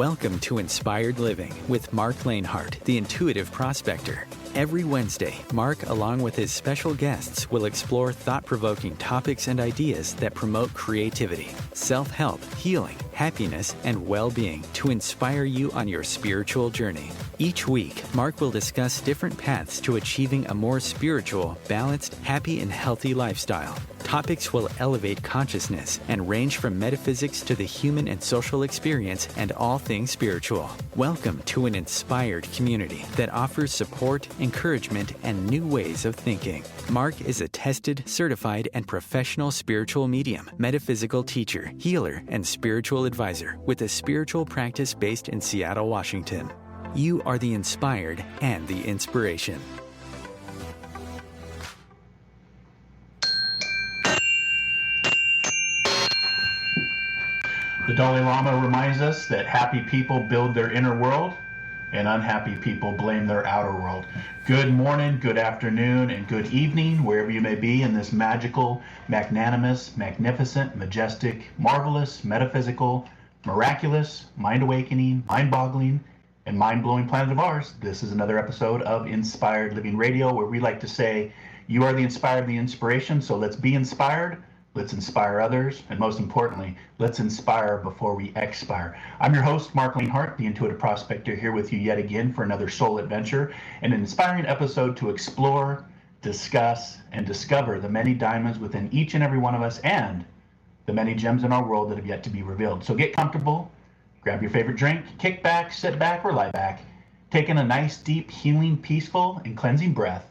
Welcome to Inspired Living with Marc Lainhart, the Intuitive Prospector. Every Wednesday, Marc, along with his special guests, will explore thought-provoking topics and ideas that promote creativity, self-help, healing, happiness, and well-being to inspire you on your spiritual journey. Each week, Marc will discuss different paths to achieving a more spiritual, balanced, happy, and healthy lifestyle. Topics will elevate consciousness and range from metaphysics to the human and social experience and all things spiritual. Welcome to an inspired community that offers support, encouragement, and new ways of thinking. Marc is a tested, certified, and professional spiritual medium, metaphysical teacher, healer, and spiritual advisor with a spiritual practice based in Seattle, Washington. You are the inspired and the inspiration. The Dalai Lama reminds us that happy people build their inner world and unhappy people blame their outer world. Good morning, good afternoon, and good evening, wherever you may be in this magical, magnanimous, magnificent, majestic, marvelous, metaphysical, miraculous, mind-awakening, mind-boggling, and mind-blowing planet of ours. This is another episode of Inspired Living Radio, where we like to say, you are the inspired and the inspiration, so let's be inspired. Let's inspire others, and most importantly, let's inspire before we expire. I'm your host, Marc Lainhart, the Intuitive Prospector, here with you yet again for another soul adventure, and an inspiring episode to explore, discuss, and discover the many diamonds within each and every one of us and the many gems in our world that have yet to be revealed. So get comfortable, grab your favorite drink, kick back, sit back, or lie back, taking a nice, deep, healing, peaceful, and cleansing breath.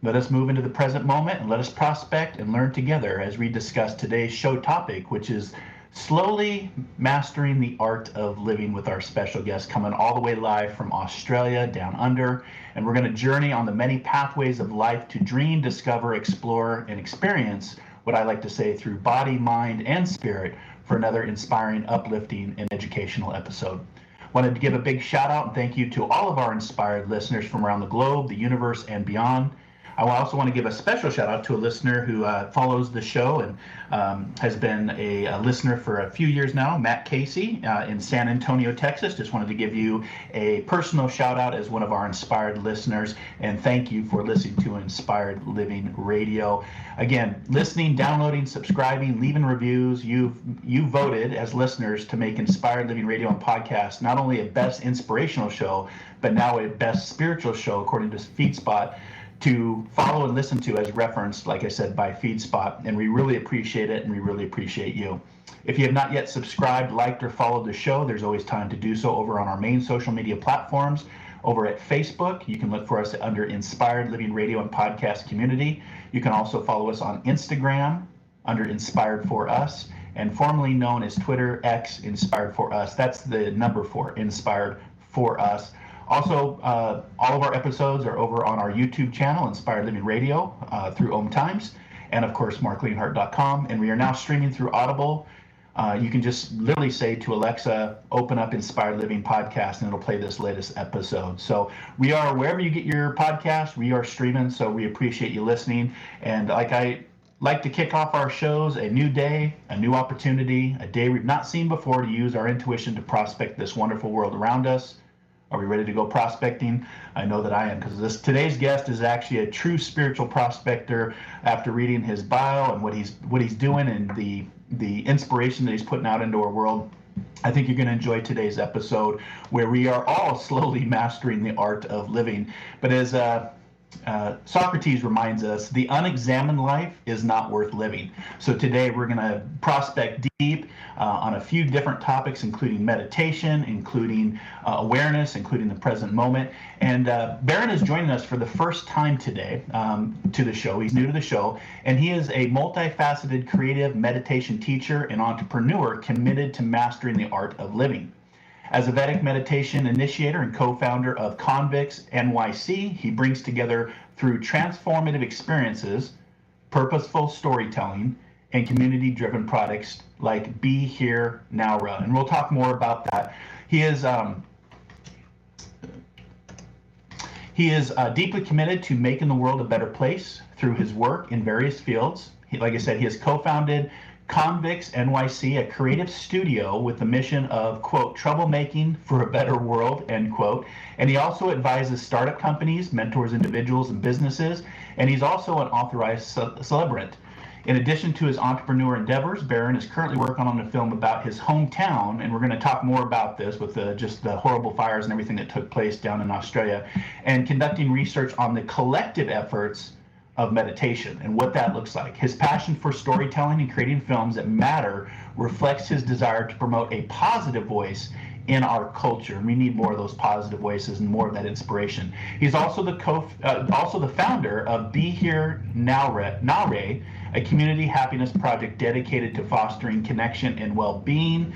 Let us move into the present moment and let us prospect and learn together as we discuss today's show topic, which is slowly mastering the art of living with our special guest coming all the way live from Australia down under. And we're going to journey on the many pathways of life to dream, discover, explore, and experience what I like to say through body, mind, and spirit for another inspiring, uplifting, and educational episode. Wanted to give a big shout out and thank you to all of our inspired listeners from around the globe, the universe, and beyond. I also want to give a special shout out to a listener who follows the show and has been a listener for a few years now, Matt Casey in San Antonio, Texas. Just wanted to give you a personal shout out as one of our inspired listeners, and thank you for listening to Inspired Living Radio. Again, listening, downloading, subscribing, leaving reviews. You voted as listeners to make Inspired Living Radio and Podcast not only a best inspirational show, but now a best spiritual show according to FeedSpot, to follow and listen to as referenced, like I said, by FeedSpot. And we really appreciate it, and we really appreciate you. If you have not yet subscribed, liked, or followed the show, there's always time to do so over on our main social media platforms. Over at Facebook, you can look for us under Inspired Living Radio and Podcast Community. You can also follow us on Instagram under Inspired For Us, and formerly known as Twitter, X, Inspired For Us. That's the number 4, Inspired For Us. Also, all of our episodes are over on our YouTube channel, Inspired Living Radio, through Om Times, and of course, marclainhart.com. And we are now streaming through Audible. You can just literally say to Alexa, open up Inspired Living Podcast, and it'll play this latest episode. So we are, wherever you get your podcast, we are streaming, so we appreciate you listening. And I like to kick off our shows, a new day, a new opportunity, a day we've not seen before to use our intuition to prospect this wonderful world around us. Are we ready to go prospecting? I know that I am, because today's guest is actually a true spiritual prospector. After reading his bio and what he's doing and the inspiration that he's putting out into our world, I think you're going to enjoy today's episode, where we are all slowly mastering the art of living. But as Socrates reminds us, the unexamined life is not worth living. So today we're going to prospect deep on a few different topics, including meditation, including awareness, including the present moment. And Barron is joining us for the first time today to the show. He's new to the show, and he is a multifaceted creative meditation teacher and entrepreneur committed to mastering the art of living. As a Vedic Meditation Initiator and co-founder of CONVICTS NYC, he brings together through transformative experiences, purposeful storytelling, and community-driven products like Be Here Nowra. And we'll talk more about that. He is deeply committed to making the world a better place through his work in various fields. Like I said, he has co-founded CONVICTS NYC, a creative studio with the mission of, quote, troublemaking for a better world, end quote. And he also advises startup companies, mentors individuals and businesses, and he's also an authorized celebrant. In addition to his entrepreneur endeavors, Barron is currently working on a film about his hometown, and we're going to talk more about this with just the horrible fires and everything that took place down in Australia, and conducting research on the collective efforts of meditation and what that looks like. His passion for storytelling and creating films that matter reflects his desire to promote a positive voice in our culture. We need more of those positive voices and more of that inspiration. He's also the founder of Be Here Nowra, a community happiness project dedicated to fostering connection and well-being.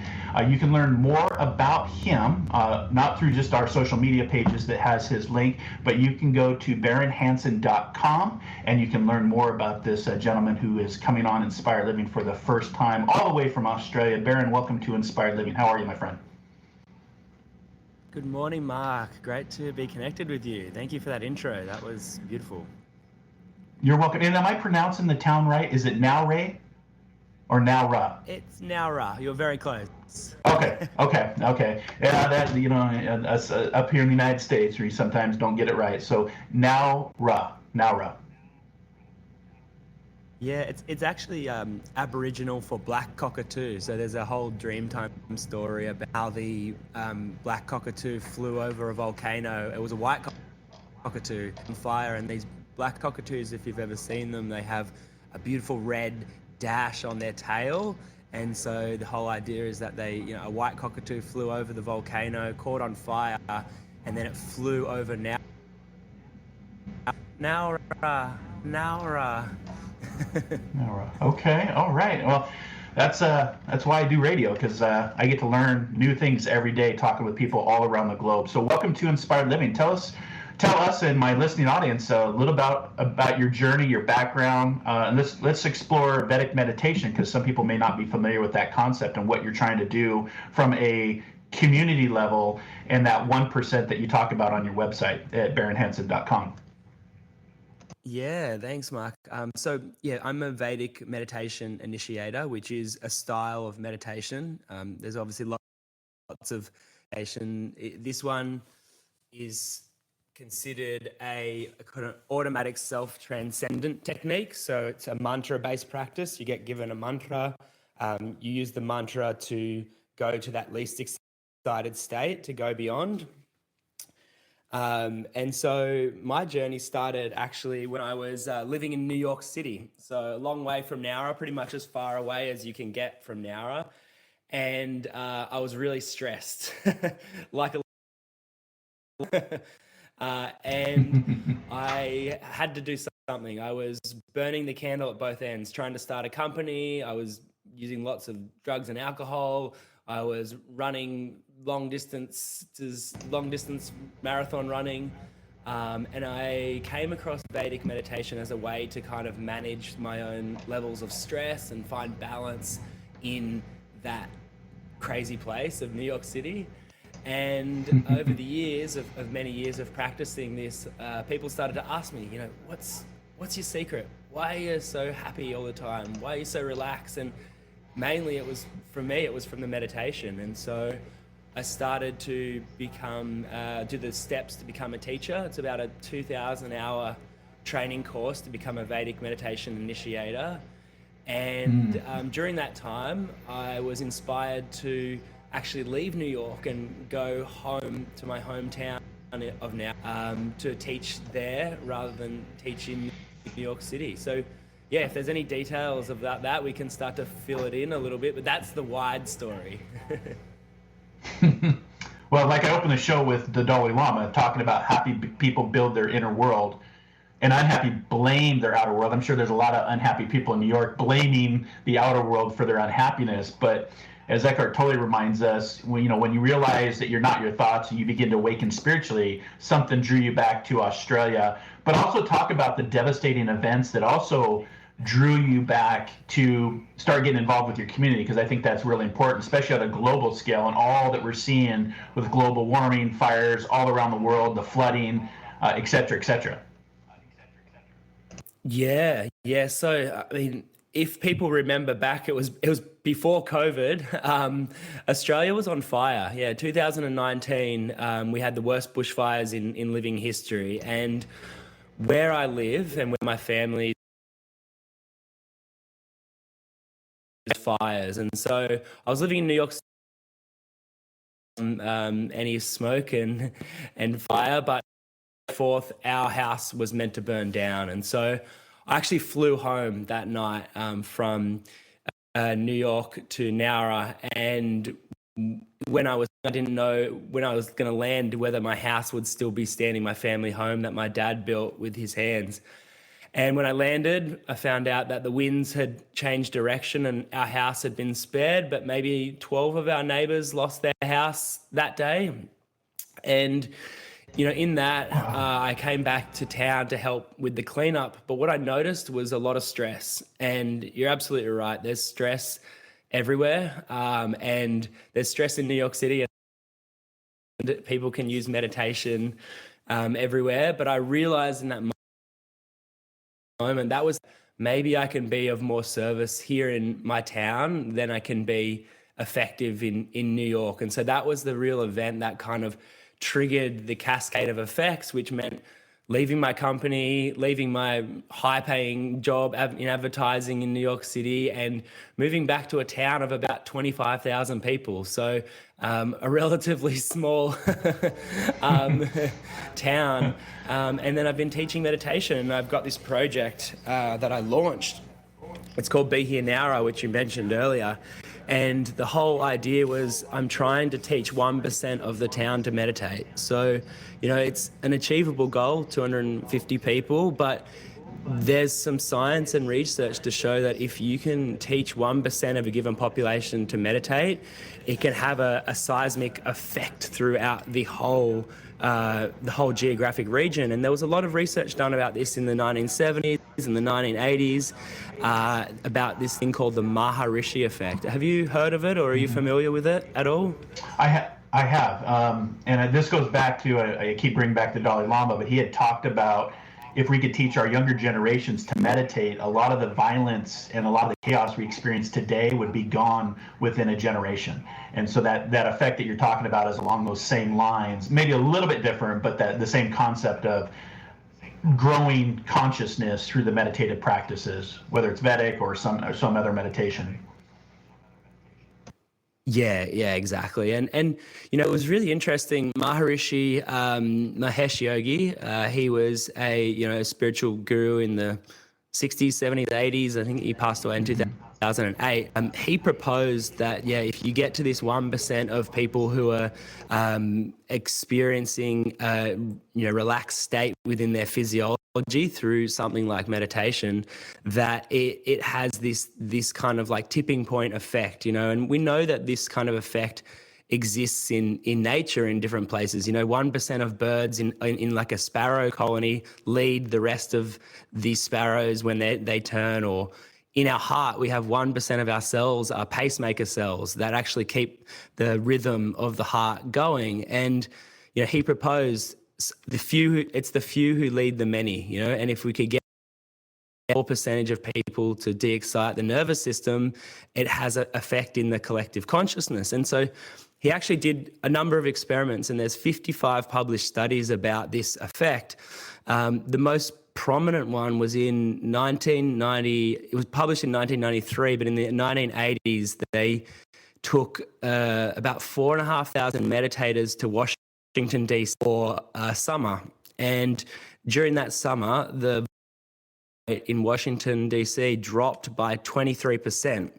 You can learn more about him, not through just our social media pages that has his link, but you can go to barronhanson.com and you can learn more about this gentleman who is coming on Inspired Living for the first time, all the way from Australia. Barron, welcome to Inspired Living. How are you, my friend? Good morning, Marc. Great to be connected with you. Thank you for that intro. That was beautiful. You're welcome. And am I pronouncing the town right? Is it Nowra or Nowra? It's Nowra. You're very close. Okay. Yeah, that, us up here in the United States, we sometimes don't get it right. So Nowra. Yeah, it's actually Aboriginal for black cockatoo. So there's a whole Dreamtime story about how the black cockatoo flew over a volcano. It was a white cockatoo on fire, and these black cockatoos, if you've ever seen them, they have a beautiful red dash on their tail. And so the whole idea is that a white cockatoo flew over the volcano, caught on fire, and then it flew over Nowra. Okay, all right. Well, that's why I do radio, because I get to learn new things every day talking with people all around the globe. So welcome to Inspired Living. Tell us and my listening audience a little about your journey, your background, and let's explore Vedic meditation, because some people may not be familiar with that concept and what you're trying to do from a community level and that 1% that you talk about on your website at barronhanson.com. Yeah, thanks, Marc. I'm a Vedic Meditation Initiator, which is a style of meditation. There's obviously lots of meditation. This one is considered a kind of automatic self-transcendent technique. So it's a mantra-based practice. You get given a mantra. You use the mantra to go to that least excited state, to go beyond. And so my journey started actually when I was living in New York City. So a long way from Nowra, pretty much as far away as you can get from Nowra. And I was really stressed, and I had to do something. I was burning the candle at both ends, trying to start a company. I was using lots of drugs and alcohol. I was running long distance marathon running. And I came across Vedic meditation as a way to kind of manage my own levels of stress and find balance in that crazy place of New York City. And over the years of many years of practicing this, people started to ask me, what's your secret? Why are you so happy all the time? Why are you so relaxed? And mainly it was from the meditation. And so I started to do the steps to become a teacher. It's about a 2,000 hour training course to become a Vedic Meditation Initiator. And during that time, I was inspired to actually leave New York and go home to my hometown of now to teach there rather than teach in New York City. So yeah, if there's any details about that, we can start to fill it in a little bit, but that's the wide story. Well, like I opened the show with the Dalai Lama talking about happy people build their inner world and unhappy blame their outer world. I'm sure there's a lot of unhappy people in New York blaming the outer world for their unhappiness, but as Eckhart Tolle reminds us, when you realize that you're not your thoughts and you begin to awaken spiritually, something drew you back to Australia. But also talk about the devastating events that also drew you back to start getting involved with your community, because I think that's really important, especially at a global scale and all that we're seeing with global warming, fires all around the world, the flooding, et cetera, et cetera. Yeah. So, I mean, if people remember back, it was before COVID. Australia was on fire. Yeah, 2019, we had the worst bushfires in living history. And where I live and where my family fires. And so I was living in New York City, any smoke and fire, but forth, our house was meant to burn down. And so I actually flew home that night from New York to Nowra, and I didn't know when I was going to land whether my house would still be standing, my family home that my dad built with his hands. And when I landed, I found out that the winds had changed direction and our house had been spared, but maybe 12 of our neighbors lost their house that day. And in that, I came back to town to help with the cleanup. But what I noticed was a lot of stress. And you're absolutely right. There's stress everywhere. And there's stress in New York City. And people can use meditation everywhere. But I realized in that moment, that was maybe I can be of more service here in my town than I can be effective in New York. And so that was the real event that kind of triggered the cascade of effects, which meant leaving my company, leaving my high-paying job in advertising in New York City, and moving back to a town of about 25,000 people. So a relatively small town. And then I've been teaching meditation, and I've got this project that I launched. It's called Be Here Nowra, which you mentioned earlier. And the whole idea was I'm trying to teach 1% of the town to meditate. So, it's an achievable goal, 250 people, but there's some science and research to show that if you can teach 1% of a given population to meditate, it can have a seismic effect throughout the whole geographic region. And there was a lot of research done about this in the 1970s and the 1980s about this thing called the Maharishi effect. Have you heard of it, or are you familiar with it at all? I have. And this goes back to, I keep bringing back the Dalai Lama, but he had talked about if we could teach our younger generations to meditate, a lot of the violence and a lot of the chaos we experience today would be gone within a generation. And so that effect that you're talking about is along those same lines, maybe a little bit different, but the same concept of growing consciousness through the meditative practices, whether it's Vedic or some other meditation. Yeah, exactly. And it was really interesting. Maharishi Mahesh Yogi, he was a spiritual guru in the 60s, 70s, 80s. I think he passed away in 2008. He proposed that, if you get to this 1% of people who are experiencing relaxed state within their physiology through something like meditation, that it has this kind of like tipping point effect, and we know that this kind of effect exists in nature in different places. 1% of birds in like a sparrow colony lead the rest of these sparrows when they turn, or in our heart, we have 1% of our cells are pacemaker cells that actually keep the rhythm of the heart going. And he proposed it's the few who lead the many, and if we could get more percentage of people to de-excite the nervous system, it has an effect in the collective consciousness. And so he actually did a number of experiments, and there's 55 published studies about this effect. The most prominent one was in 1990. It was published in 1993, but in the 1980s, they took about 4,500 meditators to Washington, D.C. for summer. And during that summer, the in Washington, D.C. dropped by 23%.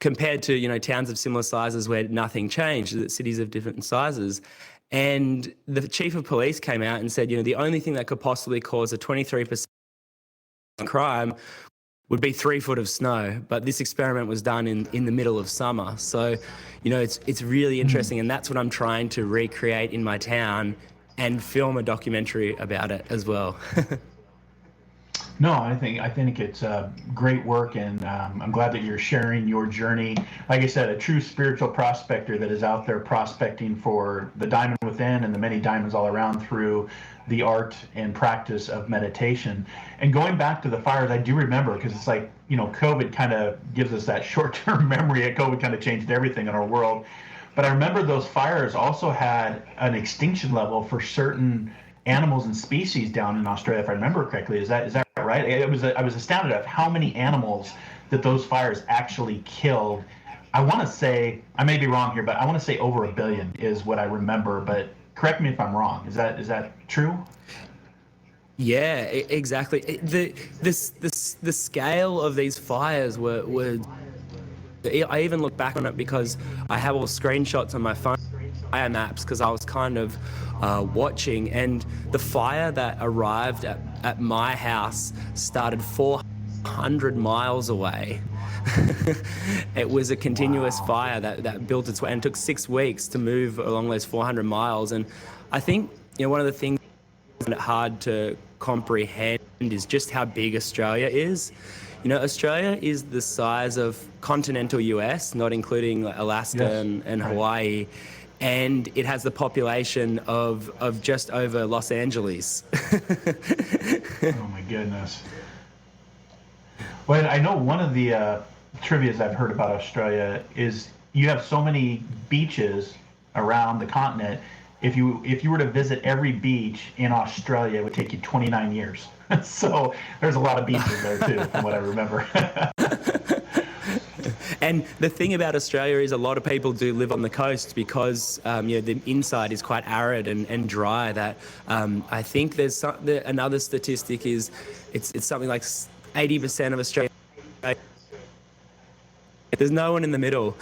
Compared to, towns of similar sizes where nothing changed, cities of different sizes. And the chief of police came out and said, the only thing that could possibly cause a 23% crime would be 3 foot of snow. But this experiment was done in the middle of summer. So, it's really interesting. And that's what I'm trying to recreate in my town and film a documentary about it as well. No, I think it's great work, and I'm glad that you're sharing your journey. Like I said, a true spiritual prospector that is out there prospecting for the diamond within and the many diamonds all around through the art and practice of meditation. And going back to the fires, I do remember, because it's like, COVID kind of gives us that short-term memory. COVID kind of changed everything in our world. But I remember those fires also had an extinction level for certain animals and species down in Australia, if I remember correctly. Is that right? I was astounded at how many animals that those fires actually killed. I want to say, I may be wrong here, but I want to say over 1 billion is what I remember. But correct me if I'm wrong. Is that true? Yeah, exactly. The scale of these fires were. I even look back on it because I have all screenshots on my phone, fire maps, because I was kind of watching, and the fire that arrived at my house started 400 miles away. It was a continuous fire that built its way, and took 6 weeks to move along those 400 miles. And I think one of the things that's hard to comprehend is just how big Australia is. Australia is the size of continental US, not including Alaska and Right. Hawaii, and it has the population of just over Los Angeles. Oh my goodness. Well, I know one of the trivias I've heard about Australia is you have so many beaches around the continent. If you were to visit every beach in Australia, it would take you 29 years. So there's a lot of beaches there too, from what I remember. And the thing about Australia is a lot of people do live on the coast because the inside is quite arid and dry. That I think another statistic is it's something like 80% of Australia. There's no one in the middle.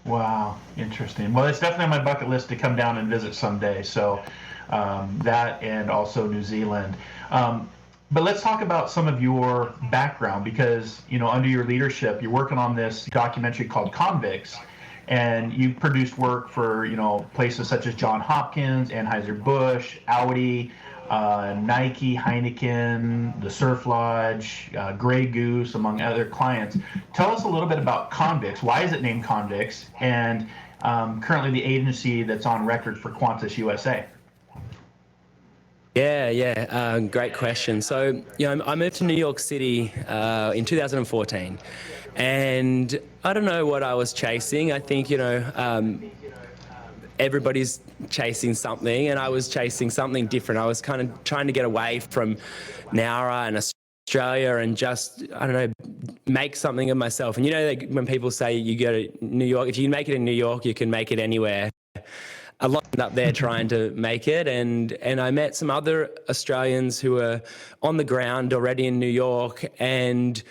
Wow, interesting. Well, it's definitely on my bucket list to come down and visit someday. So that, and also New Zealand. But let's talk about some of your background, because under your leadership, you're working on this documentary called Convicts, and you produced work for places such as Johns Hopkins, Anheuser-Busch, Audi, Nike, Heineken, the Surf Lodge, Grey Goose, among other clients. Tell us a little bit about Convicts. Why is it named Convicts? And currently the agency that's on record for Qantas USA. Yeah, great question. So, I moved to New York City in 2014, and I don't know what I was chasing. I think, everybody's chasing something, and I was chasing something different. I was kind of trying to get away from Nowra and Australia and just, I don't know, make something of myself. And like when people say you go to New York, if you can make it in New York, you can make it anywhere. I lined up there trying to make it, and I met some other Australians who were on the ground already in New York, and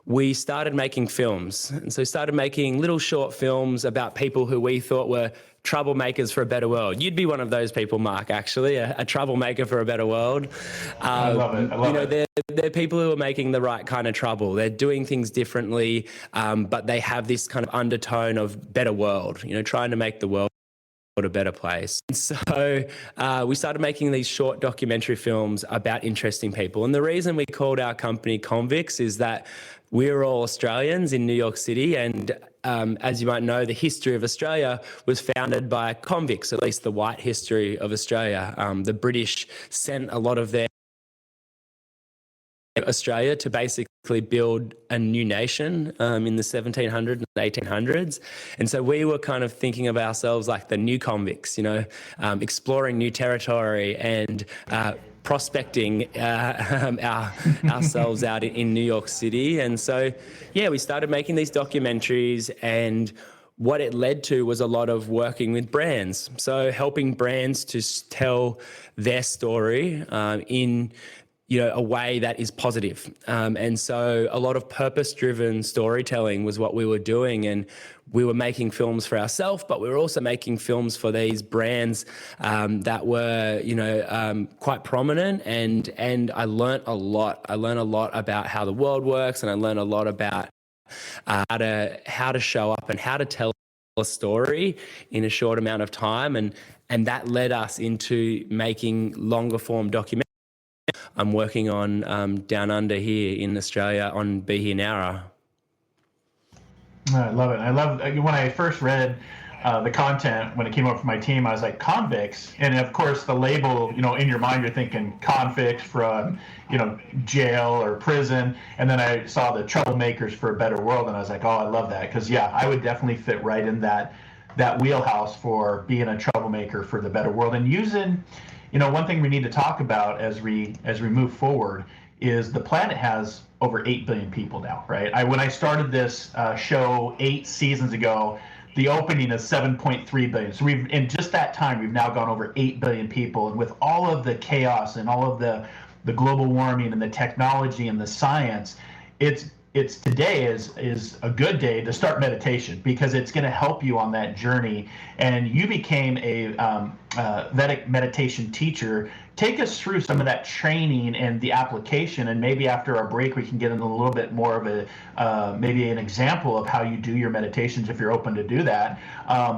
we started making films. And so started making little short films about people who we thought were troublemakers for a better world. You'd be one of those people, Marc, actually, a troublemaker for a better world. I love it. I love it. They're people who are making the right kind of trouble. They're doing things differently, but they have this kind of undertone of better world, trying to make the world a better place. And so we started making these short documentary films about interesting people. And the reason we called our company Convicts is that we're all Australians in New York City. And as you might know, the history of Australia was founded by convicts, at least the white history of Australia. The British sent a lot of their Australia to basically build a new nation in the 1700s and 1800s. And so we were kind of thinking of ourselves like the new convicts, exploring new territory and prospecting ourselves out in New York City. And so, we started making these documentaries, and what it led to was a lot of working with brands. So helping brands to tell their story in a way that is positive. And so a lot of purpose-driven storytelling was what we were doing. And we were making films for ourselves, but we were also making films for these brands that were, quite prominent. And I learned a lot. I learned a lot about how the world works, and I learned a lot about how to show up and how to tell a story in a short amount of time. And that led us into making longer form documentaries. I'm working on down under here in Australia on Be Here Nowra. I love it. I love when I first read the content when it came up from my team. I was like, convicts, and of course the label. In your mind you're thinking convict from jail or prison, and then I saw the troublemakers for a better world, and I was like, oh, I love that, because I would definitely fit right in that wheelhouse for being a troublemaker for the better world. And using, one thing we need to talk about as we move forward is the planet has over 8 billion people now, right? When I started this show 8 seasons ago, the opening is 7.3 billion. So in just that time, we've now gone over 8 billion people. And with all of the chaos and all of the global warming and the technology and the science, it's today is a good day to start meditation, because it's going to help you on that journey. And you became a Vedic meditation teacher. Take us through some of that training and the application, and maybe after our break we can get into a little bit more of a maybe an example of how you do your meditations, if you're open to do that.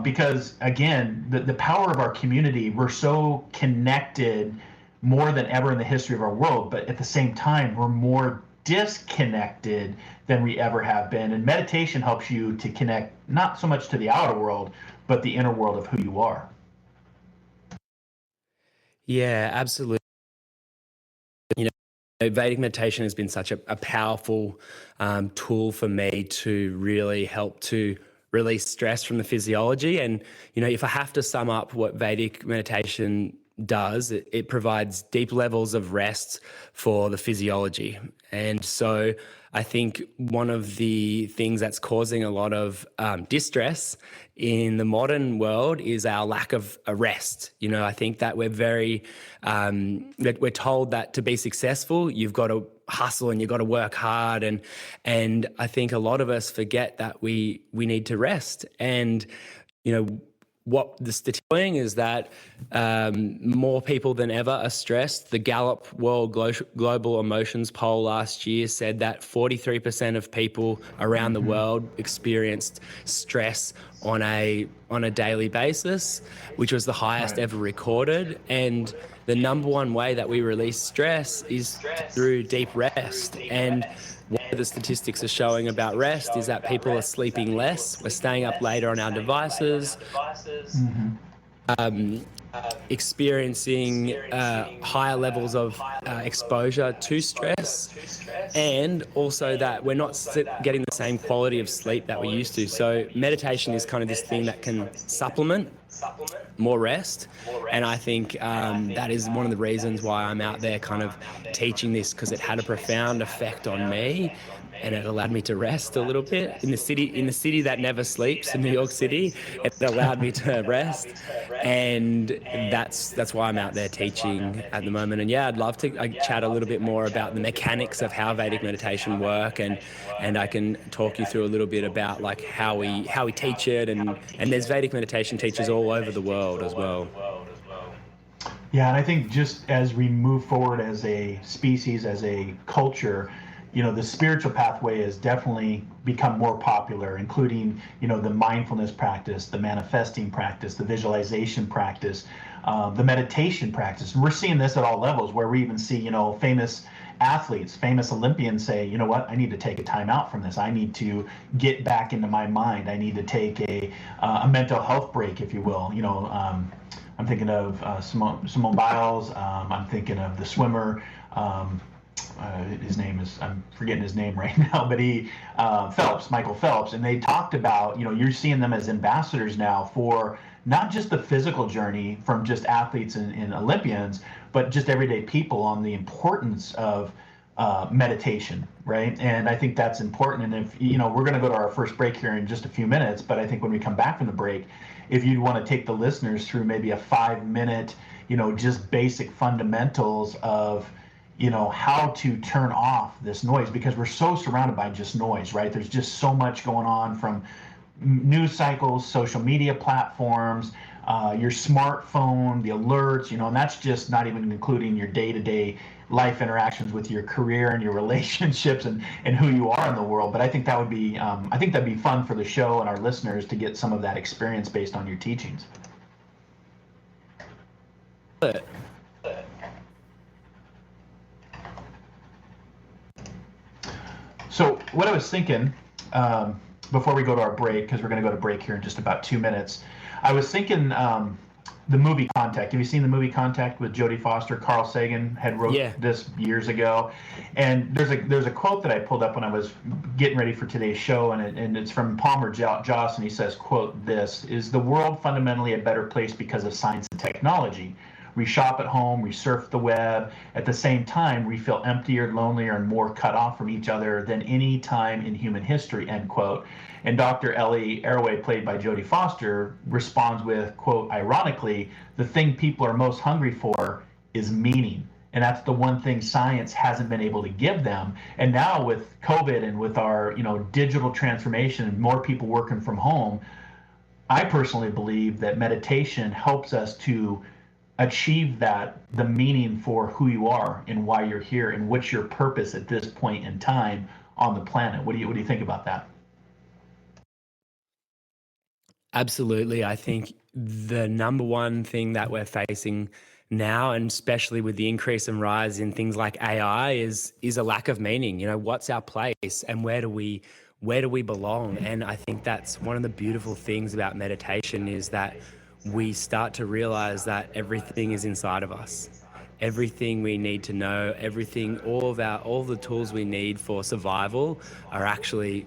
Because again, the power of our community, we're so connected more than ever in the history of our world, but at the same time we're more disconnected than we ever have been. And meditation helps you to connect not so much to the outer world, but the inner world of who you are. Yeah, absolutely. Vedic meditation has been such a powerful tool for me to really help to release stress from the physiology. And, if I have to sum up what Vedic meditation does, it provides deep levels of rest for the physiology. And so I think one of the things that's causing a lot of distress in the modern world is our lack of a rest. I think that we're we're told that to be successful, you've got to hustle and you've got to work hard. And I think a lot of us forget that we need to rest. And, what the statistics is that more people than ever are stressed. The Gallup World Global Emotions Poll last year said that 43% of people around the world experienced stress on a daily basis, which was the highest ever recorded. And the number one way that we release stress is through deep rest. And what the statistics are showing about rest is that people are sleeping less. We're staying up later on our devices, experiencing higher levels of exposure to stress, and also that we're not getting the same quality of sleep that we used to. So meditation is kind of this thing that can supplement more rest. And I think that is one of the reasons why I'm out there kind of teaching this, because it had a profound effect on me, and it allowed me to rest a little bit in the city that never sleeps, in New York City. It allowed me to rest, and that's why I'm out there teaching at the moment. And I'd love to chat a little bit more about the mechanics of how Vedic meditation work, and I can talk you through a little bit about like how we teach it, and there's Vedic meditation teachers all over the world as well. Yeah, and I think just as we move forward as a species, as a culture, the spiritual pathway has definitely become more popular, including, the mindfulness practice, the manifesting practice, the visualization practice, the meditation practice. And we're seeing this at all levels, where we even see, famous athletes, famous Olympians say, you know what, I need to take a time out from this. I need to get back into my mind. I need to take a mental health break, if you will. I'm thinking of Simone Biles. I'm thinking of the swimmer. His name is, I'm forgetting his name right now, but Michael Phelps. And they talked about, you're seeing them as ambassadors now for not just the physical journey from just athletes and Olympians, but just everyday people, on the importance of meditation, right? And I think that's important. And if, we're going to go to our first break here in just a few minutes, but I think when we come back from the break, if you want to take the listeners through maybe a 5-minute, just basic fundamentals of, how to turn off this noise, because we're so surrounded by just noise, right? There's just so much going on, from news cycles, social media platforms, your smartphone, the alerts, and that's just not even including your day-to-day life interactions with your career and your relationships and who you are in the world. But I think that would be, that'd be fun for the show and our listeners to get some of that experience based on your teachings. what I was thinking before we go to our break, because we're going to go to break here in just about 2 minutes, I was thinking the movie Contact. Have you seen the movie Contact with Jodie Foster? Carl Sagan had wrote this years ago, and there's a quote that I pulled up when I was getting ready for today's show, and it's from Palmer Joss, and he says, quote, "This is the world fundamentally a better place because of science and technology. We shop at home, we surf the web. At the same time, we feel emptier, lonelier, and more cut off from each other than any time in human history," end quote. And Dr. Ellie Arroway, played by Jodie Foster, responds with, quote, "Ironically, the thing people are most hungry for is meaning. And that's the one thing science hasn't been able to give them. And now with COVID and with our, digital transformation and more people working from home, I personally believe that meditation helps us to achieve the meaning for who you are and why you're here and what's your purpose at this point in time on the planet. What do you think about that? Absolutely. I think the number one thing that we're facing now, and especially with the increase and rise in things like AI, is a lack of meaning. What's our place and where do we belong? And I think that's one of the beautiful things about meditation, is that we start to realize that everything is inside of us. Everything we need to know, all the tools we need for survival are actually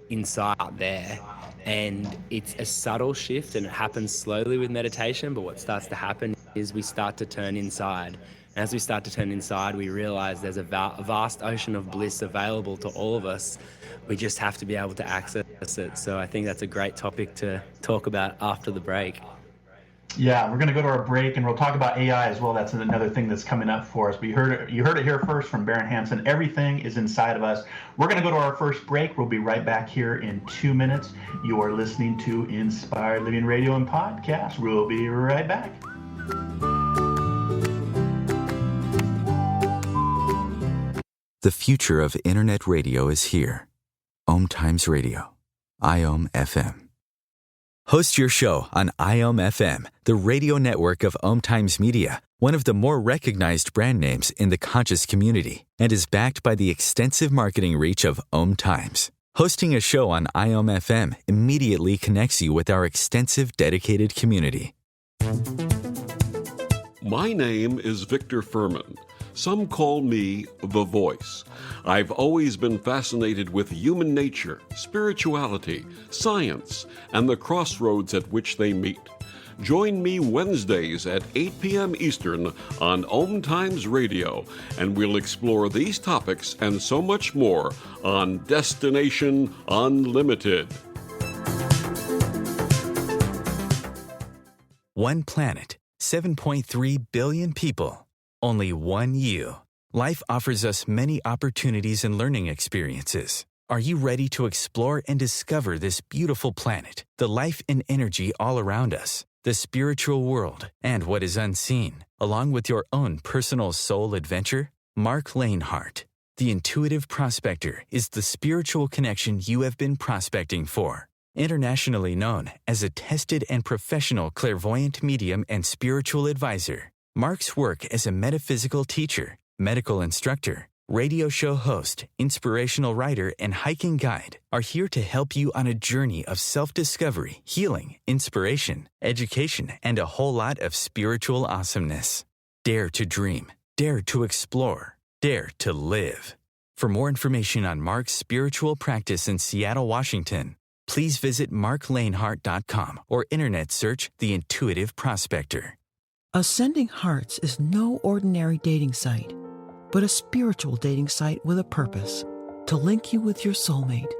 inside there. And it's a subtle shift, and it happens slowly with meditation, but what starts to happen is we start to turn inside. And as we start to turn inside, we realize there's a vast ocean of bliss available to all of us. We just have to be able to access it. So I think that's a great topic to talk about after the break. Yeah, we're going to go to our break, and we'll talk about AI as well. That's another thing that's coming up for us. But you heard it here first from Barron Hanson. Everything is inside of us. We're going to go to our first break. We'll be right back here in 2 minutes. You are listening to Inspired Living Radio and Podcast. We'll be right back. The future of Internet radio is here. Om Times Radio. IOM FM. Host your show on IOM FM, the radio network of Om Times Media, one of the more recognized brand names in the conscious community, and is backed by the extensive marketing reach of Om Times. Hosting a show on IOM FM immediately connects you with our extensive dedicated community. My name is Victor Furman. Some call me The Voice. I've always been fascinated with human nature, spirituality, science, and the crossroads at which they meet. Join me Wednesdays at 8 p.m. Eastern on Om Times Radio, and we'll explore these topics and so much more on Destination Unlimited. One planet, 7.3 billion people. Only one you. Life offers us many opportunities and learning experiences. Are you ready to explore and discover this beautiful planet, the life and energy all around us, the spiritual world, and what is unseen, along with your own personal soul adventure? Marc Lainhart, the Intuitive Prospector, is the spiritual connection you have been prospecting for. Internationally known as a tested and professional clairvoyant medium and spiritual advisor, Marc's work as a metaphysical teacher, medical instructor, radio show host, inspirational writer, and hiking guide are here to help you on a journey of self-discovery, healing, inspiration, education, and a whole lot of spiritual awesomeness. Dare to dream. Dare to explore. Dare to live. For more information on Marc's spiritual practice in Seattle, Washington, please visit marclainhart.com or internet search The Intuitive Prospector. Ascending Hearts is no ordinary dating site, but a spiritual dating site with a purpose, to link you with your soulmate.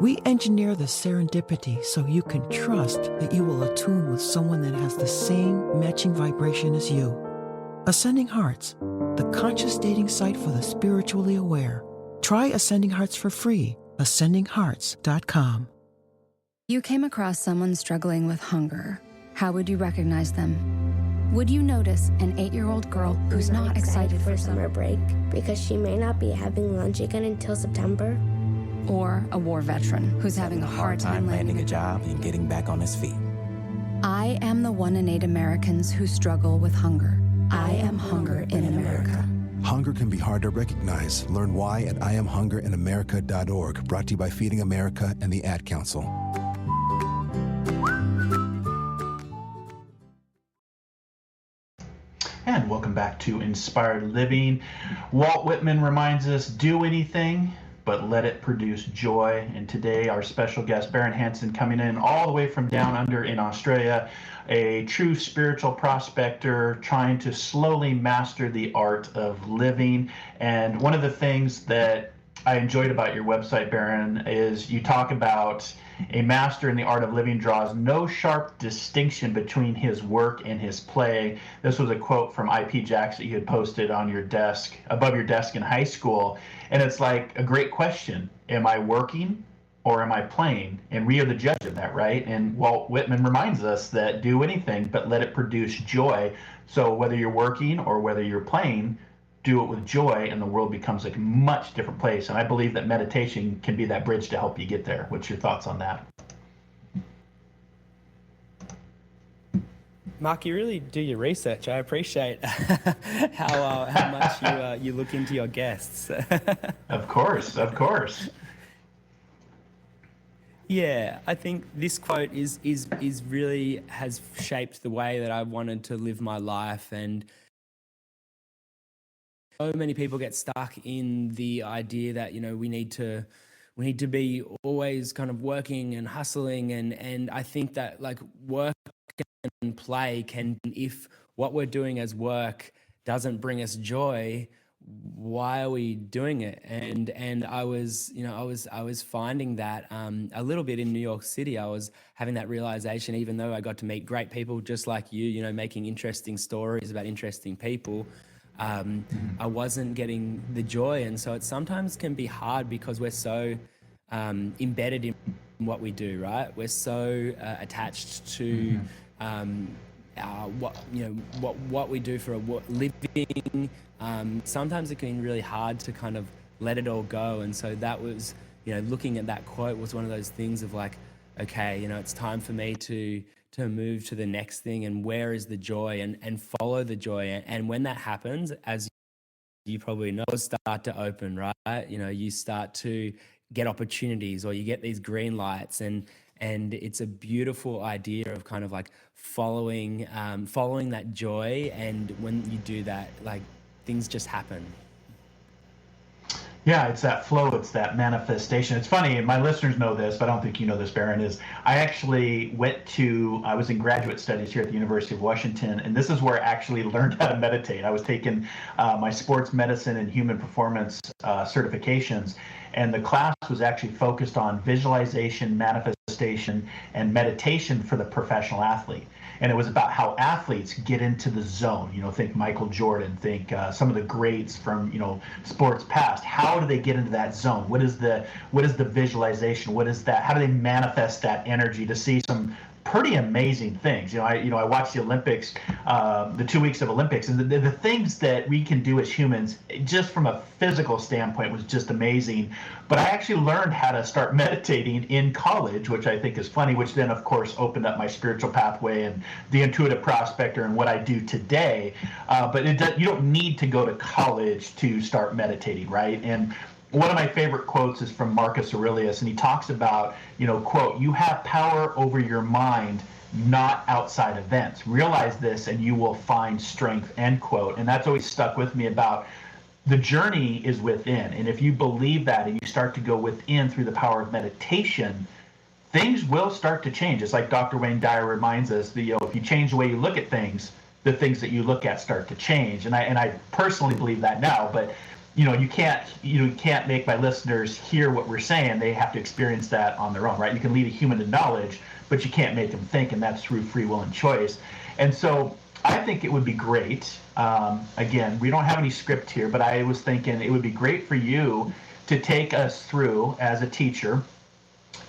We engineer the serendipity so you can trust that you will attune with someone that has the same matching vibration as you. Ascending Hearts, the conscious dating site for the spiritually aware. Try Ascending Hearts for free. ascendinghearts.com. You came across someone struggling with hunger. How would you recognize them? Would you notice an 8-year-old girl who's not excited for summer break because she may not be having lunch again until September? Or a war veteran who's having a hard time landing a job and getting back on his feet? I am the 1 in 8 Americans who struggle with hunger. I am hunger in America. Hunger can be hard to recognize. Learn why at IamHungerInAmerica.org, brought to you by Feeding America and the Ad Council. And welcome back to Inspired Living. Walt Whitman reminds us, do anything, but let it produce joy. And today our special guest, Barron Hanson, coming in all the way from down under in Australia, a true spiritual prospector trying to slowly master the art of living. And one of the things that I enjoyed about your website, Barron, is you talk about a master in the art of living draws no sharp distinction between his work and his play. This was a quote from I.P. Jackson that you had posted on your desk, above your desk in high school. And it's like a great question. Am I working or am I playing? And we are the judge of that, right? And Walt Whitman reminds us that do anything, but let it produce joy. So whether you're working or whether you're playing, do it with joy, and the world becomes a much different place. And I believe that meditation can be that bridge to help you get there. What's your thoughts on that? Marc, you really do your research. I appreciate how much you look into your guests. Of course. Yeah, I think this quote is really has shaped the way that I wanted to live my life. And so many people get stuck in the idea that, we need to be always kind of working and hustling. And I think that like work and play can, if what we're doing as work doesn't bring us joy, why are we doing it? And I was finding that a little bit in New York City. I was having that realization, even though I got to meet great people just like you, making interesting stories about interesting people. I wasn't getting the joy. And so it sometimes can be hard because we're so embedded in what we do, right? We're so attached to what we do for a living. Sometimes it can be really hard to kind of let it all go. And so that was, looking at that quote was one of those things of like, okay, it's time for me to move to the next thing, and where is the joy, and follow the joy. And when that happens, as you probably know, start to open, right? You start to get opportunities, or you get these green lights, and it's a beautiful idea of kind of like following that joy. And when you do that, like things just happen. Yeah, it's that flow, it's that manifestation. It's funny, and my listeners know this, but I don't think you know this, Barron, is I actually I was in graduate studies here at the University of Washington, and this is where I actually learned how to meditate. I was taking my sports medicine and human performance certifications, and the class was actually focused on visualization, manifestation, and meditation for the professional athlete. And it was about how athletes get into the zone. Think Michael Jordan, think some of the greats from, sports past. How do they get into that zone? What is the visualization? What is that? How do they manifest that energy to see some pretty amazing things? I watched the Olympics, the 2 weeks of Olympics, and the things that we can do as humans, just from a physical standpoint, was just amazing. But I actually learned how to start meditating in college, which I think is funny, which then, of course, opened up my spiritual pathway and the Intuitive Prospector and what I do today. But you don't need to go to college to start meditating, right? And one of my favorite quotes is from Marcus Aurelius, and he talks about, quote, "You have power over your mind, not outside events. Realize this and you will find strength," end quote. And that's always stuck with me about the journey is within. And if you believe that and you start to go within through the power of meditation, things will start to change. It's like Dr. Wayne Dyer reminds us that, if you change the way you look at things, the things that you look at start to change. And I personally believe that now, but you can't make my listeners hear what we're saying. They have to experience that on their own, right? You can lead a human to knowledge, but you can't make them think, and that's through free will and choice. And so I think it would be great. Again, we don't have any script here, but I was thinking it would be great for you to take us through as a teacher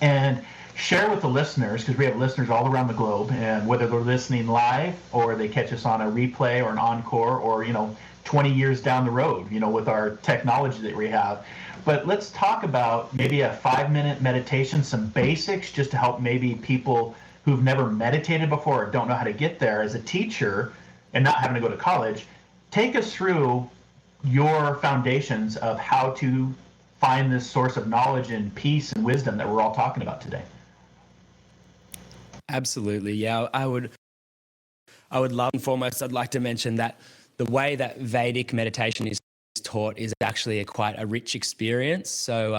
and share with the listeners, because we have listeners all around the globe, and whether they're listening live or they catch us on a replay or an encore, or 20 years down the road, with our technology that we have. But let's talk about maybe a 5-minute meditation, some basics, just to help maybe people who've never meditated before or don't know how to get there. As a teacher and not having to go to college, take us through your foundations of how to find this source of knowledge and peace and wisdom that we're all talking about today. Absolutely. Yeah, I would love, and foremost, I'd like to mention that the way that Vedic meditation is taught is actually quite a rich experience. So,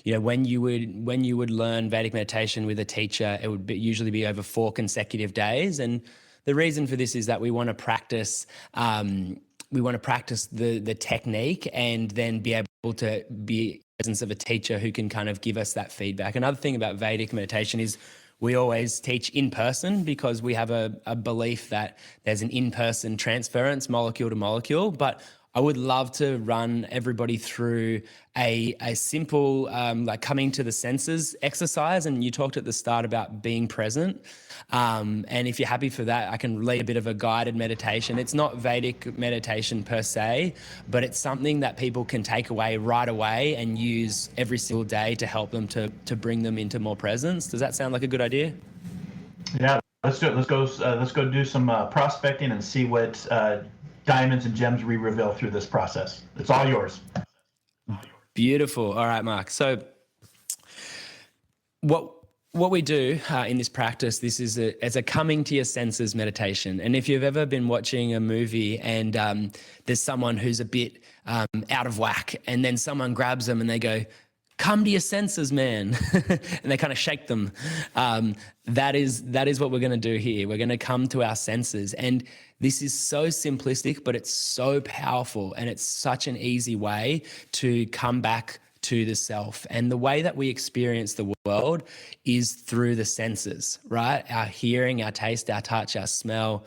when you would learn Vedic meditation with a teacher, it would usually be over 4 consecutive days. And the reason for this is that we want to practice. We want to practice the technique and then be able to be in the presence of a teacher who can kind of give us that feedback. Another thing about Vedic meditation is we always teach in person because we have a belief that there's an in-person transference, molecule to molecule. But I would love to run everybody through a simple like coming to the senses exercise. And you talked at the start about being present. And if you're happy for that, I can lead a bit of a guided meditation. It's not Vedic meditation per se, but it's something that people can take away right away and use every single day to help them to bring them into more presence. Does that sound like a good idea? Yeah, let's do it. Let's go do some prospecting and see what diamonds and gems we reveal through this process. It's all yours. Beautiful. All right, Marc. So what we do in this practice, this is as a coming to your senses meditation. And if you've ever been watching a movie and there's someone who's a bit out of whack, and then someone grabs them and they go, "Come to your senses, man," and they kind of shake them. That is what we're going to do here. We're going to come to our senses. And this is so simplistic, but it's so powerful. And it's such an easy way to come back to the self. And the way that we experience the world is through the senses, right? Our hearing, our taste, our touch, our smell,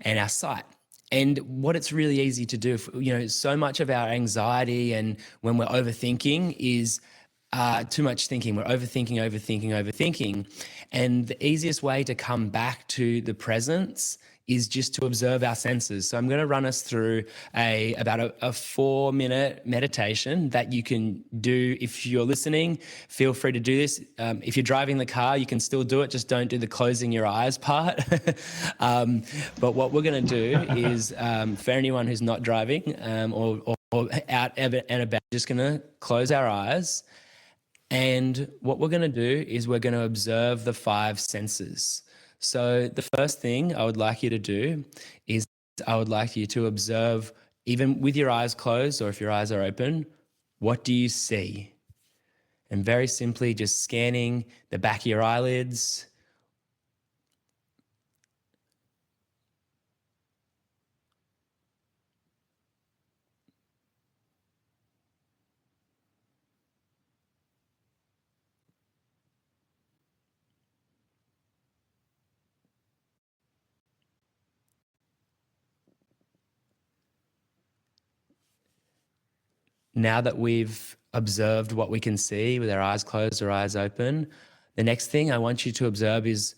and our sight. And what it's really easy to do, so much of our anxiety and when we're overthinking is too much thinking. We're overthinking. And the easiest way to come back to the presence is just to observe our senses. So I'm going to run us through about a 4-minute meditation that you can do. If you're listening, feel free to do this. If you're driving the car, you can still do it. Just don't do the closing your eyes part. But what we're going to do is, for anyone who's not driving or out and about, just going to close our eyes. And what we're going to do is we're going to observe the 5 senses. So the first thing I would like you to do is I would like you to observe, even with your eyes closed or if your eyes are open, what do you see? And very simply just scanning the back of your eyelids. Now that we've observed what we can see with our eyes closed or eyes open, the next thing I want you to observe is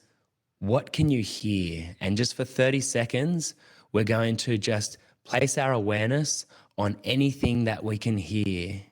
what can you hear? And just for 30 seconds, we're going to just place our awareness on anything that we can hear.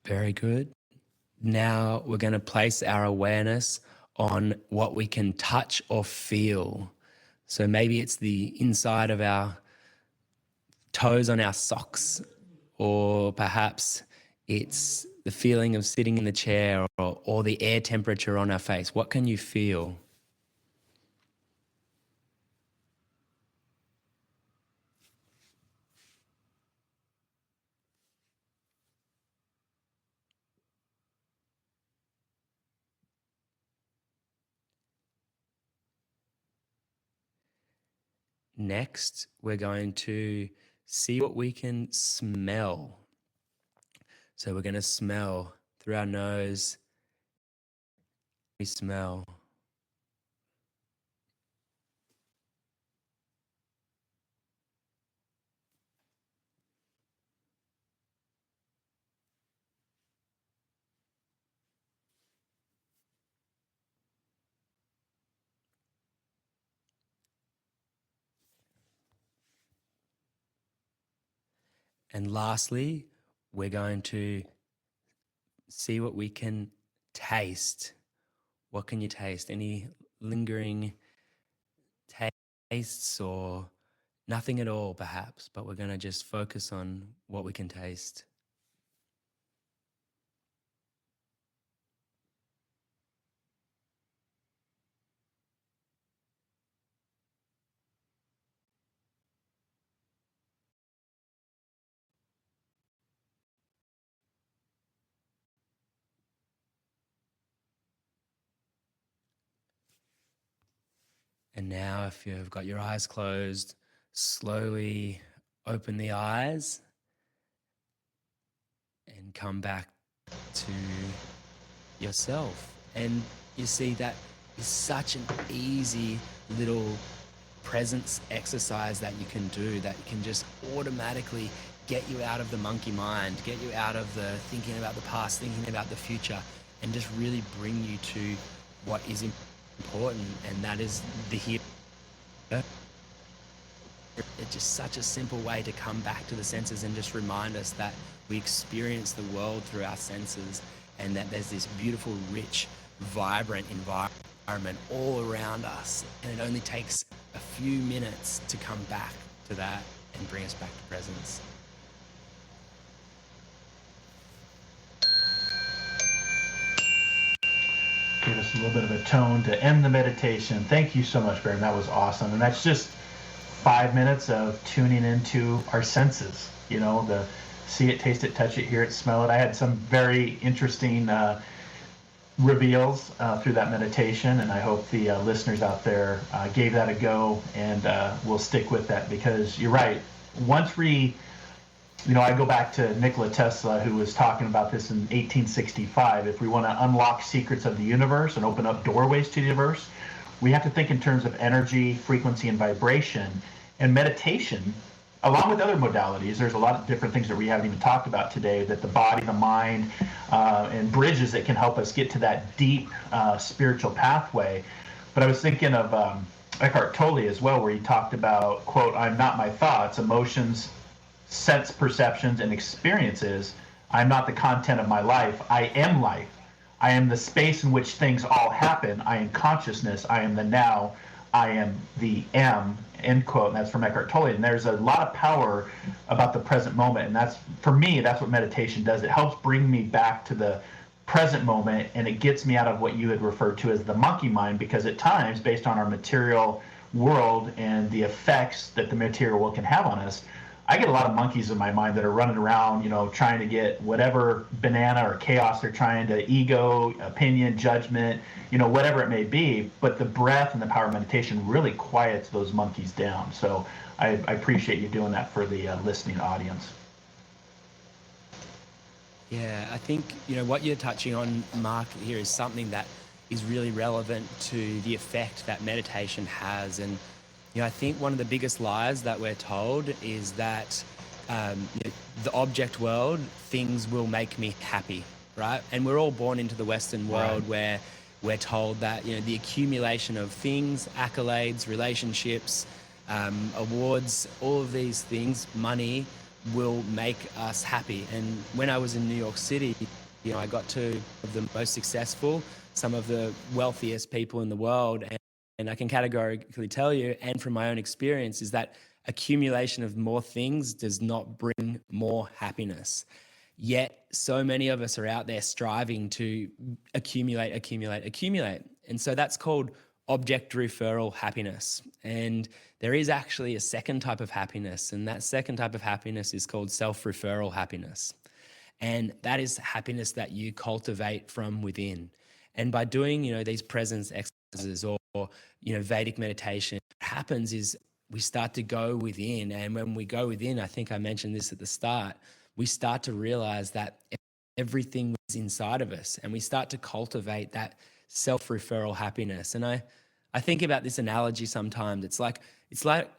Very good. Now we're going to place our awareness on what we can touch or feel. So maybe it's the inside of our toes on our socks, or perhaps it's the feeling of sitting in the chair or the air temperature on our face. What can you feel? Next, we're going to see what we can smell. So we're going to smell through our nose. We smell. And lastly, we're going to see what we can taste. What can you taste? Any lingering tastes or nothing at all, perhaps, but we're going to just focus on what we can taste. And now, if you've got your eyes closed, slowly open the eyes and come back to yourself. And you see that is such an easy little presence exercise that you can do, that can just automatically get you out of the monkey mind, get you out of the thinking about the past, thinking about the future, and just really bring you to what is important, and that is the here. It's just such a simple way to come back to the senses and just remind us that we experience the world through our senses, and that there's this beautiful, rich, vibrant environment all around us. And it only takes a few minutes to come back to that and bring us back to presence. Give us a little bit of a tone to end the meditation. Thank you so much, Barron. That was awesome. And that's just 5 minutes of tuning into our senses. You know, the see it, taste it, touch it, hear it, smell it. I had some very interesting reveals through that meditation, and I hope the listeners out there gave that a go and will stick with that, because you're right. Once we, you know, I go back to Nikola Tesla, who was talking about this in 1865. If we want to unlock secrets of the universe and open up doorways to the universe, we have to think in terms of energy, frequency, and vibration. And meditation, along with other modalities, there's a lot of different things that we haven't even talked about today, that the body, the mind, and bridges that can help us get to that deep spiritual pathway. But I was thinking of Eckhart Tolle as well, where he talked about, quote, "I'm not my thoughts, emotions, sense perceptions, and experiences. I'm not the content of my life. I am life. I am the space in which things all happen. I am consciousness. I am the now. I am the am," end quote. And that's from Eckhart Tolle. And there's a lot of power about the present moment. And that's, for me, that's what meditation does. It helps bring me back to the present moment, and it gets me out of what you had referred to as the monkey mind, because at times, based on our material world and the effects that the material world can have on us, I get a lot of monkeys in my mind that are running around, you know, trying to get whatever banana or chaos they're trying to, ego, opinion, judgment, you know, whatever it may be. But the breath and the power of meditation really quiets those monkeys down. So I appreciate you doing that for the listening audience. Yeah, I think, you know, what you're touching on, Marc, here is something that is really relevant to the effect that meditation has. And you know, I think one of the biggest lies that we're told is that you know, the object world, things will make me happy, right? And we're all born into the Western world, right, where we're told that, you know, the accumulation of things, accolades, relationships, awards, all of these things, money, will make us happy. And when I was in New York City, you know, I got to the most successful, some of the wealthiest people in the world, and I can categorically tell you, and from my own experience, is that accumulation of more things does not bring more happiness. Yet so many of us are out there striving to accumulate. And so that's called object referral happiness. And there is actually a second type of happiness, and that second type of happiness is called self-referral happiness. And that is happiness that you cultivate from within. And by doing, you know, these presence exercises or you know, Vedic meditation, what happens is we start to go within. And when we go within, I think I mentioned this at the start, we start to realize that everything is inside of us, and we start to cultivate that self-referral happiness. And I think about this analogy sometimes. It's like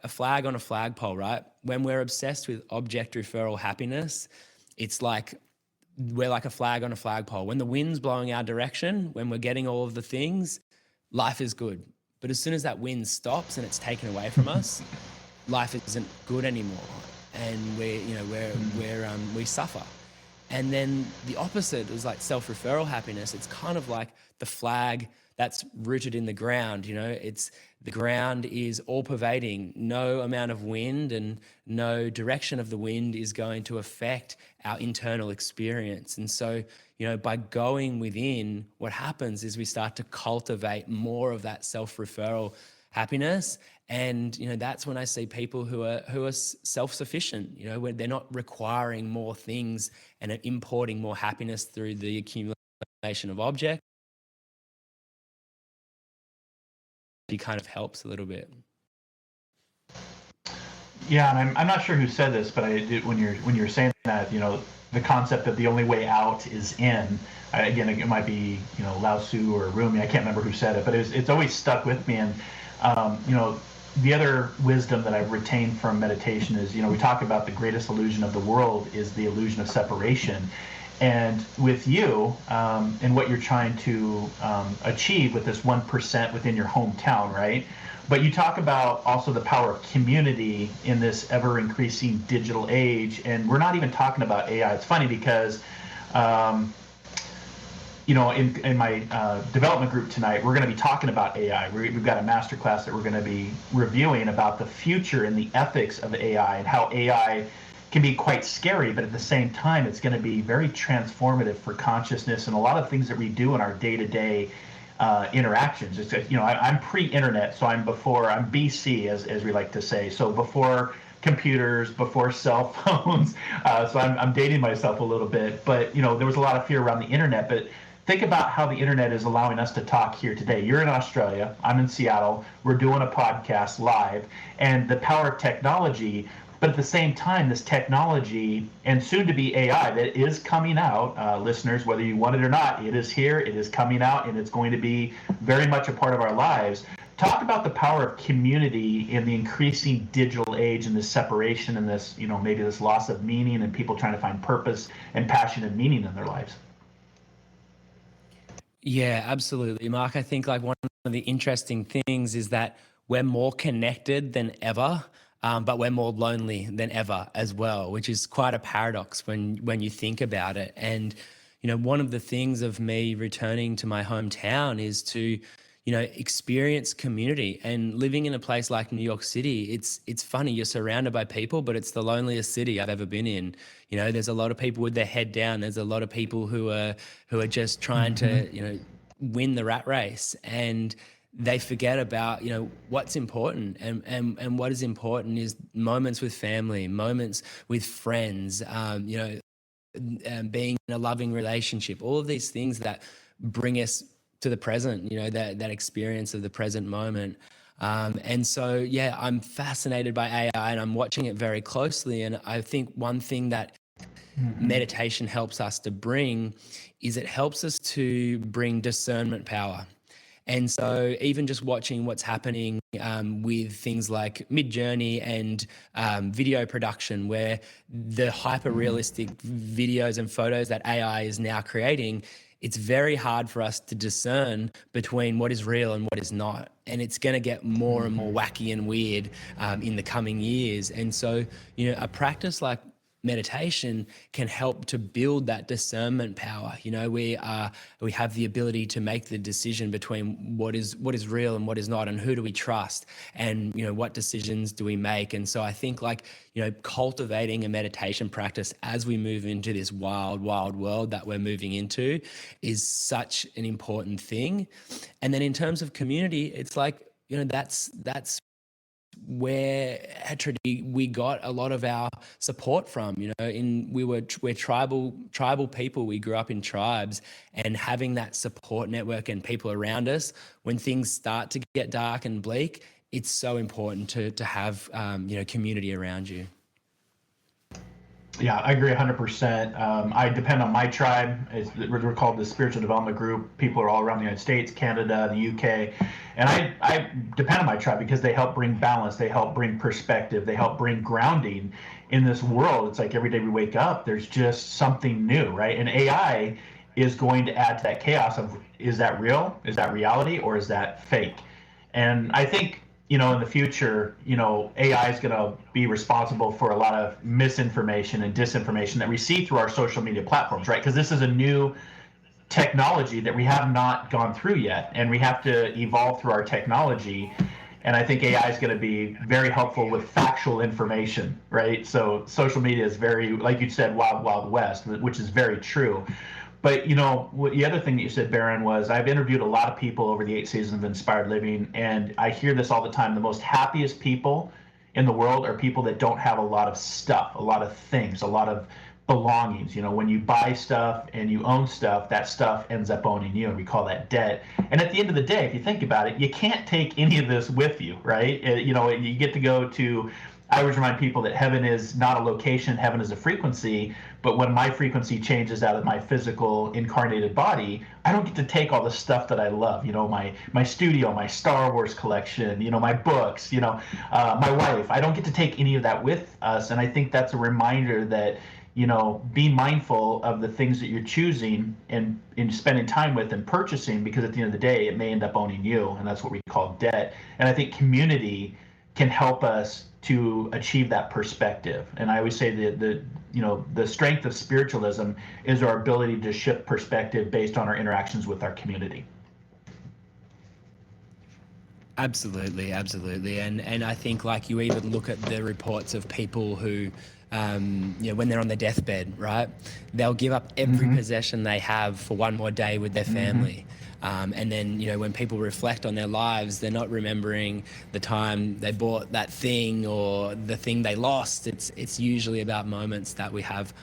a flag on a flagpole, right? When we're obsessed with object referral happiness, it's like we're like a flag on a flagpole. When the wind's blowing our direction, when we're getting all of the things, life is good. But as soon as that wind stops and it's taken away from us, life isn't good anymore. and we suffer. And then the opposite is like self-referral happiness. It's kind of like the flag that's rooted in the ground. It's the ground is all pervading. No amount of wind and no direction of the wind is going to affect our internal experience. And so, by going within, what happens is we start to cultivate more of that self-referral happiness. And that's when I see people who are self-sufficient, when they're not requiring more things and are importing more happiness through the accumulation of objects. It kind of helps a little bit. Yeah, and I'm not sure who said this, but when you're saying that, the concept of the only way out is in. Again, it might be Lao Tzu or Rumi. I can't remember who said it, but it's always stuck with me. And the other wisdom that I've retained from meditation is, we talk about the greatest illusion of the world is the illusion of separation. And with you and what you're trying to achieve with this 1% within your hometown, right? But you talk about also the power of community in this ever increasing digital age. And we're not even talking about AI. It's funny because in my development group tonight, we're going to be talking about AI. We've got a masterclass that we're going to be reviewing about the future and the ethics of AI and how AI can be quite scary, but at the same time, it's going to be very transformative for consciousness and a lot of things that we do in our day-to-day interactions. It's, I'm pre-internet, so I'm BC, as we like to say. So before computers, before cell phones. So I'm dating myself a little bit, but there was a lot of fear around the internet. But think about how the internet is allowing us to talk here today. You're in Australia, I'm in Seattle, we're doing a podcast live, and the power of technology. But at the same time, this technology and soon to be AI that is coming out, listeners, whether you want it or not, it is here, it is coming out, and it's going to be very much a part of our lives. Talk about the power of community in the increasing digital age and this separation and this, maybe this loss of meaning and people trying to find purpose and passion and meaning in their lives. Yeah, absolutely, Mark. I think like one of the interesting things is that we're more connected than ever. But we're more lonely than ever as well, which is quite a paradox when you think about it. And, one of the things of me returning to my hometown is to, experience community. And living in a place like New York City, it's funny, you're surrounded by people, but it's the loneliest city I've ever been in. There's a lot of people with their head down. There's a lot of people who are just trying to, win the rat race. And they forget about, what's important, and what is important is moments with family, moments with friends, being in a loving relationship, all of these things that bring us to the present, that experience of the present moment. And so, yeah, I'm fascinated by AI and I'm watching it very closely. And I think one thing that meditation helps us to bring is it helps us to bring discernment power. And so even just watching what's happening with things like Mid-Journey and video production, where the hyper-realistic videos and photos that AI is now creating, it's very hard for us to discern between what is real and what is not. And it's going to get more and more wacky and weird in the coming years. And so, a practice like meditation can help to build that discernment power. We have the ability to make the decision between what is real and what is not, and who do we trust, and what decisions do we make. And so I think cultivating a meditation practice as we move into this wild world that we're moving into is such an important thing. And then in terms of community, it's that's where actually we got a lot of our support from. We're tribal people. We grew up in tribes, and having that support network and people around us when things start to get dark and bleak, it's so important to have community around you. Yeah, I agree 100%. I depend on my tribe. We're called the Spiritual Development Group. People are all around the United States, Canada, the UK. And I depend on my tribe because they help bring balance. They help bring perspective. They help bring grounding in this world. It's like every day we wake up, there's just something new, right? And AI is going to add to that chaos of, is that real? Is that reality? Or is that fake? And I think, in the future, AI is going to be responsible for a lot of misinformation and disinformation that we see through our social media platforms, right? Because this is a new technology that we have not gone through yet, and we have to evolve through our technology. And I think AI is going to be very helpful with factual information, right? So social media is very, like you said, wild, wild west, which is very true. But the other thing that you said, Barron, was I've interviewed a lot of people over the 8 seasons of Inspired Living, and I hear this all the time. The most happiest people in the world are people that don't have a lot of stuff, a lot of things, a lot of belongings. When you buy stuff and you own stuff, that stuff ends up owning you, and we call that debt. And at the end of the day, if you think about it, you can't take any of this with you, right? You get to go to. I always remind people that heaven is not a location, heaven is a frequency. But when my frequency changes out of my physical incarnated body, I don't get to take all the stuff that I love. My studio, my Star Wars collection, my books, my wife. I don't get to take any of that with us. And I think that's a reminder that, be mindful of the things that you're choosing and spending time with and purchasing, because at the end of the day, it may end up owning you. And that's what we call debt. And I think community can help us to achieve that perspective. And I always say the strength of spiritualism is our ability to shift perspective based on our interactions with our community. Absolutely. And I think, like, you even look at the reports of people who, when they're on their deathbed, right, they'll give up every possession they have for one more day with their family. And then, when people reflect on their lives, they're not remembering the time they bought that thing or the thing they lost. It's usually about moments that we have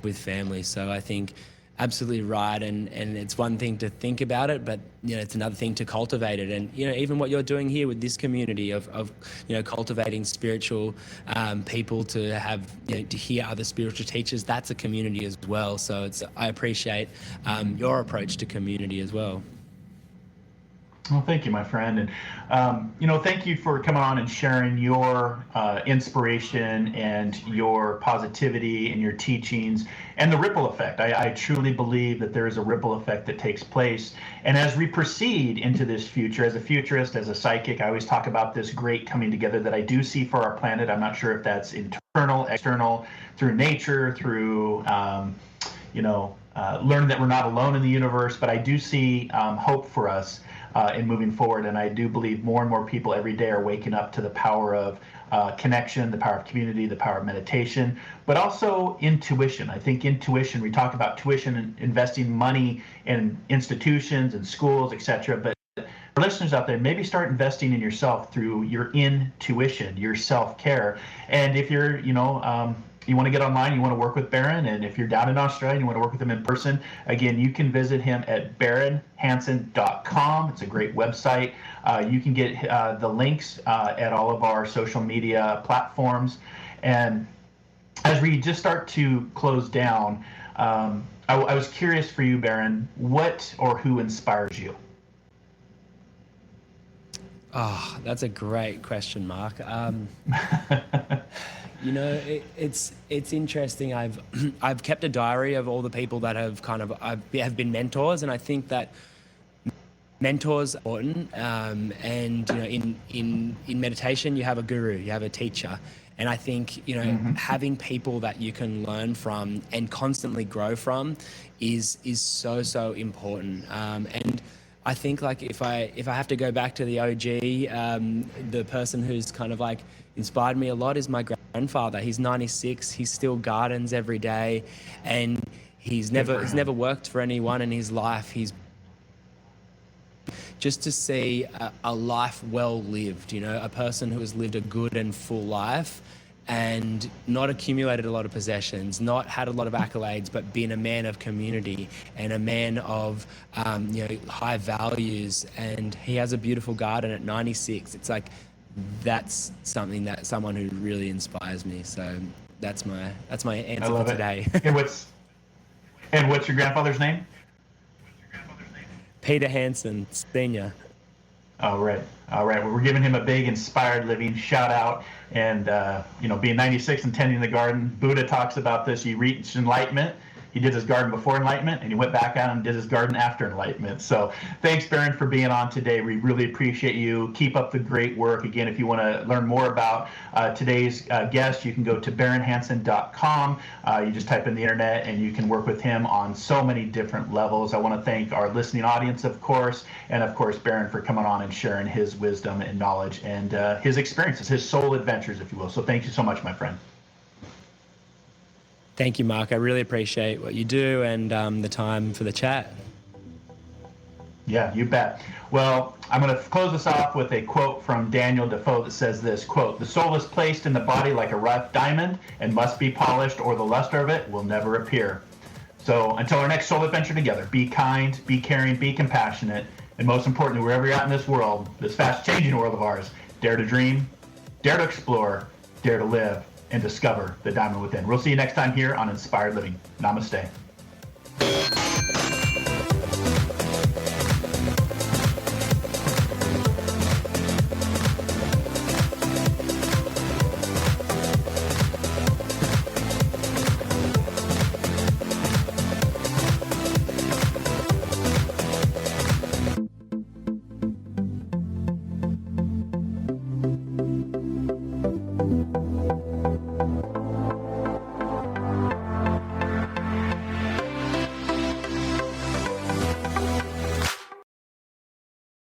with family. So I think absolutely right. And it's one thing to think about it, but, it's another thing to cultivate it. And, even what you're doing here with this community of cultivating spiritual people to have, to hear other spiritual teachers, that's a community as well. So I appreciate your approach to community as well. Well, thank you, my friend. And, thank you for coming on and sharing your inspiration and your positivity and your teachings and the ripple effect. I truly believe that there is a ripple effect that takes place. And as we proceed into this future, as a futurist, as a psychic, I always talk about this great coming together that I do see for our planet. I'm not sure if that's internal, external, through nature, through, learn that we're not alone in the universe. But I do see hope for us in moving forward. And I do believe more and more people every day are waking up to the power of connection, the power of community, the power of meditation, but also intuition. I think intuition, we talk about tuition and investing money in institutions and schools, etc. But for listeners out there, maybe start investing in yourself through your intuition, your self-care. And if you're, you want to get online, you want to work with Barron, and if you're down in Australia and you want to work with him in person, again, you can visit him at barronhanson.com. It's a great website. You can get the links at all of our social media platforms. And as we just start to close down, I was curious for you, Barron, what or who inspires you? Oh, that's a great question, Marc. It's interesting. I've kept a diary of all the people that have have been mentors, and I think that mentors are important. And in meditation, you have a guru, you have a teacher, and I think having people that you can learn from and constantly grow from is so important. And I think, like, if I have to go back to the OG, the person who's kind of like inspired me a lot is my grandfather. He's 96. He still gardens every day, and he's never worked for anyone in his life. He's just to see a life well lived, a person who has lived a good and full life and not accumulated a lot of possessions, not had a lot of accolades, but been a man of community and a man of high values. And he has a beautiful garden at 96. It's like, that's someone who really inspires me. So that's my answer for today. And what's your grandfather's name? Peter Hanson, Senior. All right. Well, we're giving him a big Inspired Living shout out. And being 96 and tending the garden, Buddha talks about this. You reach enlightenment, He did his garden before enlightenment, and he went back out and did his garden after enlightenment. So thanks, Barron, for being on today. We really appreciate you. Keep up the great work. Again, if you want to learn more about today's guest, you can go to barronhanson.com. You just type in the internet, and you can work with him on so many different levels. I want to thank our listening audience, of course, and of course, Barron for coming on and sharing his wisdom and knowledge and his experiences, his soul adventures, if you will. So thank you so much, my friend. Thank you, Marc. I really appreciate what you do and the time for the chat. Yeah, you bet. Well, I'm going to close this off with a quote from Daniel Defoe that says this, quote, "The soul is placed in the body like a rough diamond and must be polished, or the luster of it will never appear." So until our next soul adventure together, be kind, be caring, be compassionate, and most importantly, wherever you're at in this world, this fast-changing world of ours, dare to dream, dare to explore, dare to live, and discover the diamond within. We'll see you next time here on Inspired Living. Namaste.